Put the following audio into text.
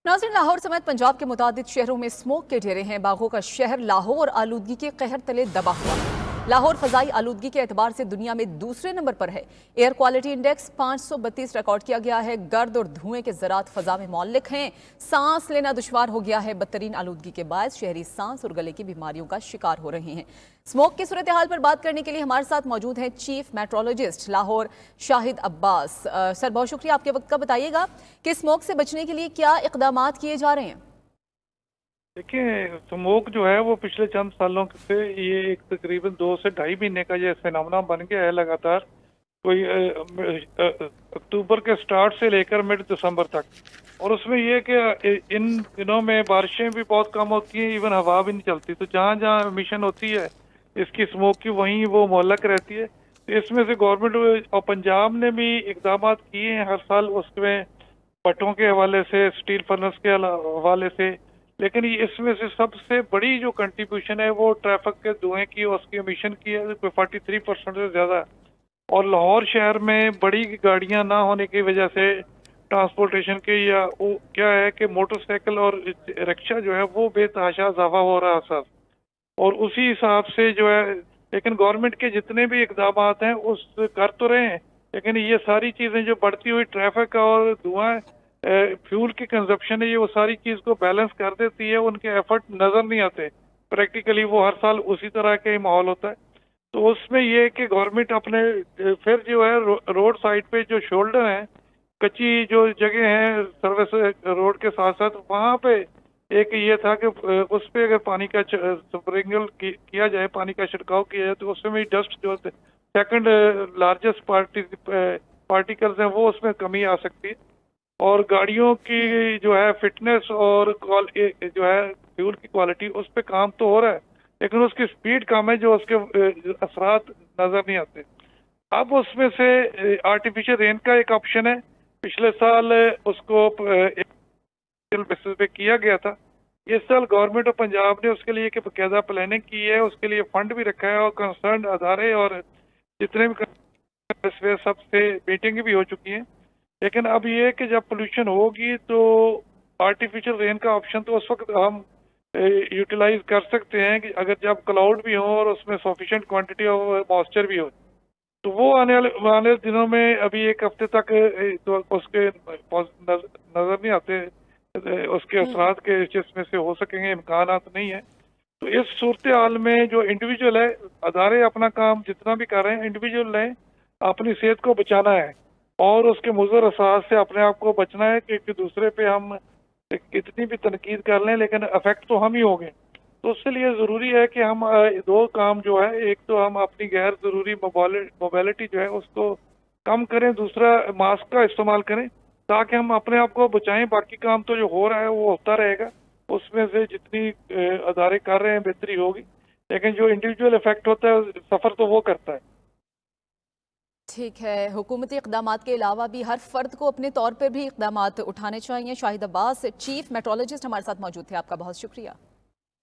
नाज़रीन, लाहौर समेत पंजाब के मुतादिद शहरों में स्मोक के ढेरे हैं। बागों का शहर लाहौर आलूदगी के कहर तले दबा हुआ है। लाहौर फजाई आलूदगी के एतबार से दुनिया में दूसरे नंबर पर है। एयर क्वालिटी इंडेक्स 532 रिकॉर्ड किया गया है। गर्द और धुएं के ज़रात फजा में मौलिक हैं। सांस लेना दुश्वार हो गया है। बदतरीन आलूदगी के बायस शहरी सांस और गले की बीमारियों का शिकार हो रहे हैं। स्मोक की सूरत हाल पर बात करने के लिए हमारे साथ मौजूद हैं chief metrologist Lahore Shahid Abbas. Sir, बहुत शुक्रिया आपके वक्त का। बताइएगा कि स्मोक से बचने के लिए क्या इक़दामात किए जा रहे हैं? देखिए, स्मोक जो है वो पिछले चंद सालों से ये एक तकरीबन 2 से ढाई महीने का ये फिनोमेना बन गया है लगातार। कोई अक्टूबर के स्टार्ट से लेकर मिड दिसंबर तक। और उसमें ये कि इन दिनों में बारिशें भी बहुत कम होती हैं, इवन हवा भी नहीं चलती। तो जहाँ जहाँ मिशन होती है इसकी स्मोक की, वहीं वो मोहल्लक रहती है। तो इसमें से गवर्नमेंट और पंजाब ने भी इकदाम किए हैं हर साल, उसमें भट्टों के हवाले से, स्टील फर्नेस के हवाले से। लेकिन इसमें से सबसे बड़ी जो कंट्रीब्यूशन है वो ट्रैफिक के धुएं की और उसकी एमिशन की है, कोई 43% से ज्यादा है। और लाहौर शहर में बड़ी गाड़ियां ना होने की वजह से ट्रांसपोर्टेशन के, या वो क्या है कि मोटरसाइकिल और रिक्शा जो है वो बेतहाशा इजाफा हो रहा है सर। और उसी हिसाब से जो है, लेकिन गवर्नमेंट के जितने भी इकदाम हैं उस कर तो रहे हैं, लेकिन ये सारी चीजें जो बढ़ती हुई ट्रैफिक और धुआं, फ्यूल की कंजप्शन है, ये वो सारी चीज को बैलेंस कर देती है। उनके एफर्ट नजर नहीं आते। प्रैक्टिकली वो हर साल उसी तरह का ही माहौल होता है। तो उसमें ये है कि गवर्नमेंट अपने फिर जो है रोड साइड पे जो शोल्डर हैं, कच्ची जो जगह है सर्विस रोड के साथ साथ, वहाँ पे एक ये था कि उस पे अगर पानी का स्प्रिंकल किया जाए, पानी का छिड़काव किया जाए, तो उसमें डस्ट जो सेकंड लार्जेस्ट पार्टिकल्स हैं वो उसमें कमी आ सकती है। और गाड़ियों की जो है फिटनेस और जो है फ्यूल की क्वालिटी, उस पे काम तो हो रहा है, लेकिन उसकी स्पीड कम है, जो उसके असरात नजर नहीं आते। अब उसमें से आर्टिफिशियल रेन का एक ऑप्शन है। पिछले साल उसको बेसिस पे किया गया था। इस साल गवर्नमेंट ऑफ पंजाब ने उसके लिए बाकायदा प्लानिंग की है, उसके लिए फंड भी रखा है, और कंसर्न अदारे और जितने भी सबसे मीटिंग भी हो चुकी है। लेकिन अब ये कि जब पोल्यूशन होगी तो आर्टिफिशियल रेन का ऑप्शन तो उस वक्त हम यूटिलाइज कर सकते हैं कि अगर जब क्लाउड भी हो और उसमें सफिशिएंट क्वांटिटी ऑफ मॉइस्चर भी हो। तो वो आने वाले दिनों में, अभी एक हफ्ते तक तो उसके नजर नहीं आते, उसके असरात के जिसमें से हो सकेंगे इम्कान नहीं है। तो इस सूरत हाल में जो इंडिविजुअल है, अदारे अपना काम जितना भी कर रहे हैं, इंडिविजुअल ने अपनी सेहत को बचाना है और उसके मुज़र असरात से अपने आप को बचना है कि दूसरे पे हम कितनी भी तनकीद कर लें, लेकिन अफेक्ट तो हम ही होंगे। तो उसके लिए ज़रूरी है कि हम दो काम जो है, एक तो हम अपनी गैर ज़रूरी मोबालिटी जो है उसको कम करें, दूसरा मास्क का इस्तेमाल करें, ताकि हम अपने आप को बचाएं। बाकी काम तो जो हो रहा है वो होता रहेगा, उसमें से जितनी अदारे कर रहे हैं बेहतरी होगी, लेकिन जो इंडिविजुअल इफेक्ट होता है सफ़र तो वो करता है। ठीक है, हुकूमती इक़दामात के अलावा भी हर फर्द को अपने तौर पर भी इक़दामात उठाने चाहिए। शाहिद अब्बास, चीफ मेट्रोलॉजिस्ट, हमारे साथ मौजूद थे। आपका बहुत शुक्रिया।